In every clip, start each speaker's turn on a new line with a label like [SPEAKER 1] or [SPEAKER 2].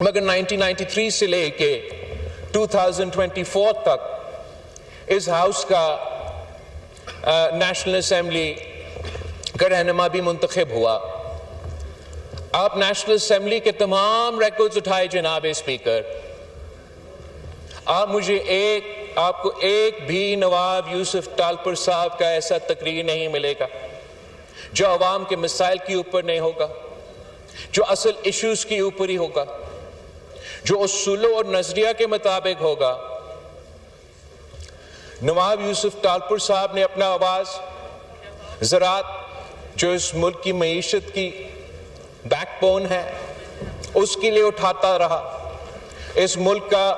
[SPEAKER 1] मगर 1993 से लेके 2024 तक इस हाउस का नेशनल असेंबली का रहनुमा भी मुंतखब हुआ। आप नेशनल असेंबली के तमाम रिकॉर्ड्स उठाए जनाब स्पीकर, आपको एक भी नवाब यूसुफ टालपुर साहब का ऐसा तकरीर नहीं मिलेगा जो अवाम के मसाइल के ऊपर नहीं होगा, जो असल इश्यूज के ऊपर ही होगा, जो उसूलों और नजरिया के मुताबिक होगा। नवाब यूसुफ टालपुर साहब ने अपना आवाज ज़राअत, जो इस मुल्क की मईशत की बैकबोन है, उसके लिए उठाता रहा। इस मुल्क का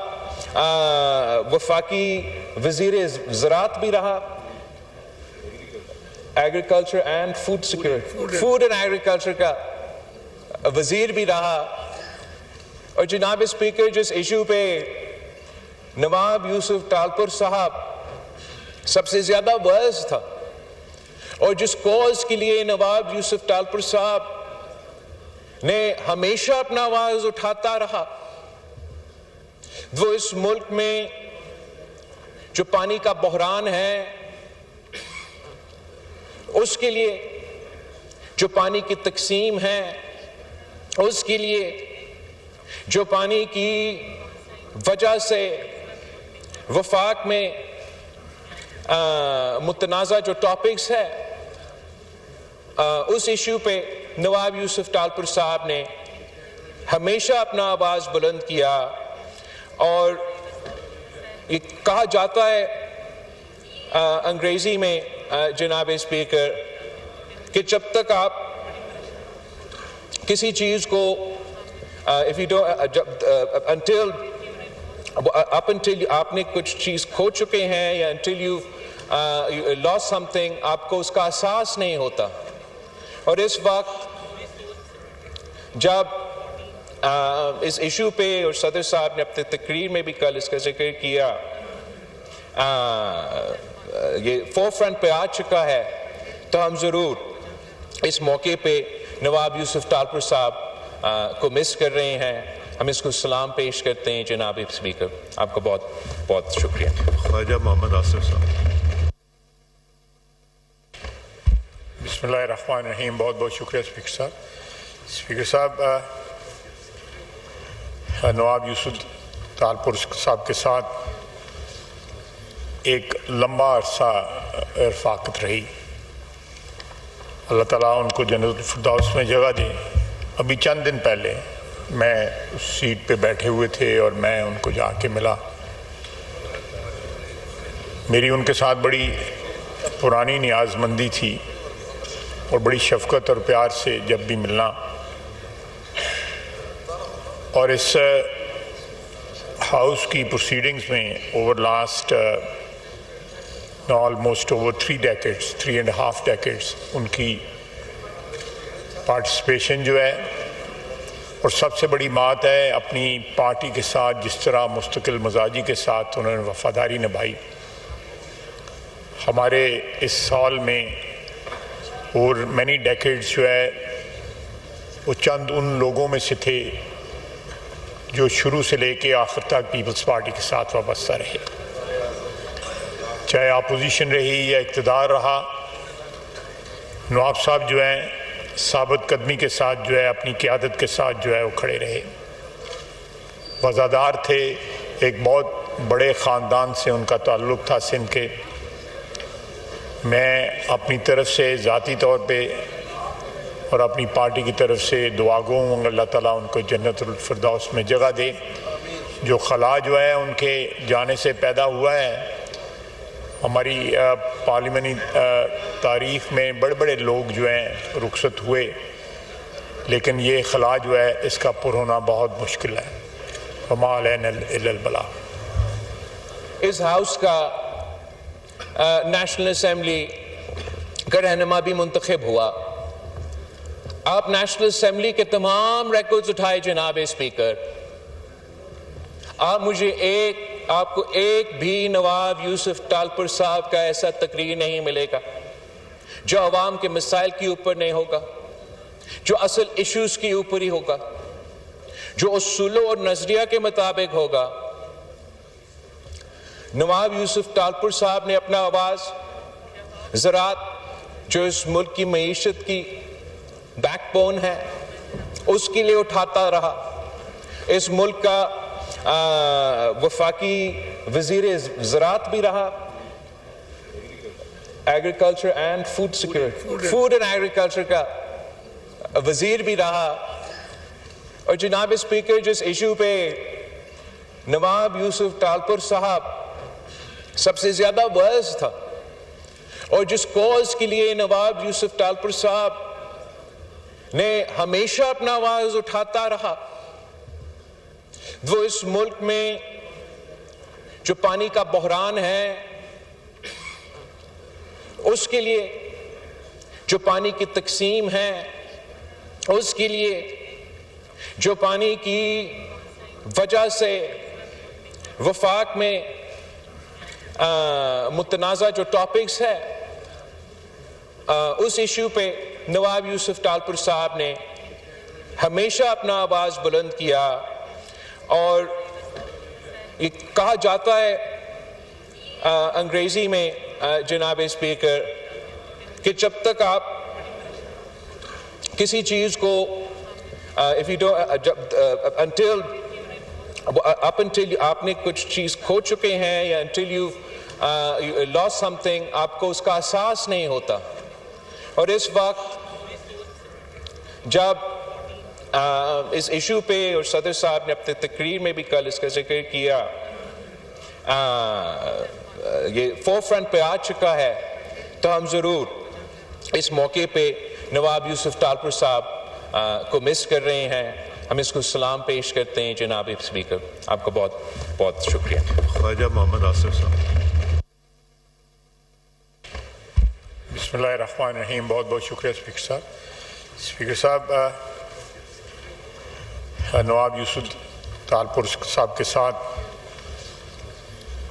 [SPEAKER 1] वफाकी वजीर ज़राअत भी रहा, agriculture and food security, food and agriculture का वजीर भी रहा। और जनाब स्पीकर, जिस इशू पे नवाब यूसुफ टालपुर साहब सबसे ज्यादा वर्स था और जिस कॉज के लिए नवाब यूसुफ टालपुर साहब ने हमेशा अपना आवाज उठाता रहा, वो इस मुल्क में जो पानी का बहरान है उसके लिए, जो पानी की तकसीम है उसके लिए, जो पानी की वजह से वफाक में मुतनाज़ा जो टॉपिक्स है, उस इशू पे नवाब यूसुफ टालपुर साहब ने हमेशा अपना आवाज बुलंद किया। और ये कहा जाता है अंग्रेजी में जनाब स्पीकर कि जब तक आप किसी चीज को until आपने कुछ चीज खो चुके हैं या until you lost something, आपको उसका एहसास नहीं होता। और इस वक्त जब इस इशू पे, और सदर साहब ने अपने तकरीर में भी कल इसका जिक्र किया, ये फोरफ्रंट पे आ चुका है, तो हम जरूर इस मौके पे नवाब यूसुफ टालपुर साहब को मिस कर रहे हैं। हम इसको सलाम पेश करते हैं जनाब स्पीकर। आपका बहुत बहुत शुक्रिया।
[SPEAKER 2] ख्वाजा मोहम्मद आसिफ साहब।
[SPEAKER 3] बिस्मिल्लाहिर्रहमानिर्रहीम। बहुत बहुत शुक्रिया स्पीकर साहब। स्पीकर साहब, नवाब यूसुफ टालपुर साहब के साथ एक लंबा अरसा रफ़ाकत रही। अल्लाह ताला उनको जन्नतुल फिरदौस में जगह दे। अभी चंद दिन पहले मैं उस सीट पे बैठे हुए थे और मैं उनको जाके मिला। मेरी उनके साथ बड़ी पुरानी नियाज़मंदी थी और बड़ी शफ़क़त और प्यार से जब भी मिलना। और इस हाउस की प्रोसीडिंग्स में over last almost over 3.5 decades उनकी पार्टिसिपेशन जो है, और सबसे बड़ी बात है अपनी पार्टी के साथ जिस तरह मुस्तकिल मजाजी के साथ उन्होंने वफादारी निभाई। हमारे इस साल में और मैनी डेकेड्स जो है वो चंद उन लोगों में से थे जो शुरू से लेके आखिर तक पीपल्स पार्टी के साथ वाबस्ता रहे, चाहे अपोजिशन रही या इक़्तिदार रहा। नवाब साहब जो हैं साबित कदमी के साथ जो है अपनी क़यादत के साथ जो है वो खड़े रहे। वज़ादार थे, एक बहुत बड़े ख़ानदान से उनका ताल्लुक़ था सिंध के। मैं अपनी तरफ से ज़ाती तौर पे और अपनी पार्टी की तरफ से दुआ गो हूँ अल्लाह ताला उनको जन्नतुल फिरदौस में जगह दे। जो खला जो है उनके जाने से पैदा हुआ है। हमारी पार्लिमानी तारीख़ में बड़े बड़े लोग जो हैं रुखसत हुए, लेकिन ये खला जो है इसका पुर होना बहुत मुश्किल है। वमा अलैना इल्लल बलाग।
[SPEAKER 1] इस हाउस का नेशनल असेंबली का रहनुमा भी मुंतखब हुआ। आप नेशनल असेंबली के तमाम रिकॉर्ड्स उठाए जनाब स्पीकर, आपको एक भी नवाब यूसुफ टालपुर साहब का ऐसा तकरीर नहीं मिलेगा जो अवाम के मसाइल के ऊपर नहीं होगा, जो असल इश्यूज के ऊपर ही होगा, جو اصولوں اور نظریہ کے مطابق ہوگا. نواب یوسف ٹالپور صاحب نے اپنا آواز زراعت جو اس ملک کی معیشت کی بیک بون ہے اس کے لیے اٹھاتا رہا. اس ملک کا وفاقی وزیر زراعت بھی رہا, agriculture and food security, food and agriculture کا وزیر بھی رہا. اور جناب اسپیکر, جس ایشو پہ نواب یوسف ٹالپور صاحب سب سے زیادہ باعث تھا اور جس کاز کے لیے نواب یوسف ٹالپور صاحب نے ہمیشہ اپنا آواز اٹھاتا رہا, وہ اس ملک میں جو پانی کا بحران ہے اس کے لیے, جو پانی کی تقسیم ہے اس کے لیے, جو پانی کی وجہ سے وفاق میں متنازع جو ٹاپکس ہے اس ایشو پہ نواب یوسف ٹالپور صاحب نے ہمیشہ اپنا آواز بلند کیا. اور یہ کہا جاتا ہے انگریزی میں جناب اسپیکر کہ جب تک آپ کسی چیز کو until آپ نے کچھ چیز کھو چکے ہیں یا until you lost something, آپ کو اس کا احساس نہیں ہوتا. اور اس وقت جب اس ایشو پہ, اور صدر صاحب نے اپنے تقریر میں بھی کل اس کا ذکر کیا, یہ فور فرنٹ پہ آ چکا ہے, تو ہم ضرور اس موقع پہ نواب یوسف ٹالپور صاحب کو مس کر رہے ہیں. ہم اس کو سلام پیش کرتے ہیں. جناب اسپیکر, آپ کا بہت بہت شکریہ.
[SPEAKER 2] خواجہ محمد آصف صاحب.
[SPEAKER 3] بسم اللہ الرحمن الرحیم. بہت بہت شکریہ اسپیکر صاحب. اسپیکر صاحب, نواب یوسف ٹالپور صاحب کے ساتھ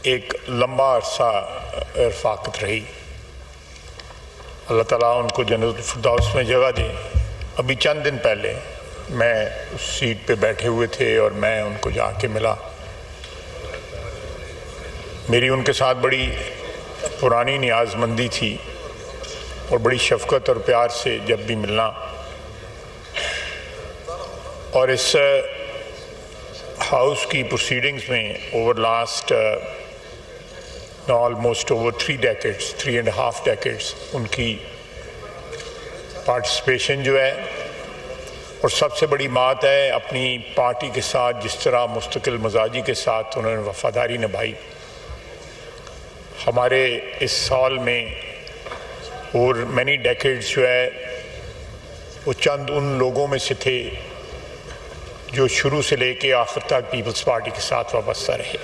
[SPEAKER 3] ایک لمبا عرصہ رفاقت رہی. اللہ تعالیٰ ان کو جنت الفردوس میں جگہ دے. ابھی چند دن پہلے میں اس سیٹ پہ بیٹھے ہوئے تھے اور میں ان کو جا کے ملا. میری ان کے ساتھ بڑی پرانی نیاز مندی تھی اور بڑی شفقت اور پیار سے جب بھی ملنا. اور اس ہاؤس کی پروسیڈنگز میں over last almost over 3.5 decades ان کی پارٹیسپیشن جو ہے, اور سب سے بڑی بات ہے اپنی پارٹی کے ساتھ جس طرح مستقل مزاجی کے ساتھ انہوں نے وفاداری نبھائی. ہمارے اس سال میں اور مینی ڈیکیڈز جو ہے وہ چند ان لوگوں میں سے تھے جو شروع سے لے کے آخر تک پیپلز پارٹی کے ساتھ وابستہ رہے.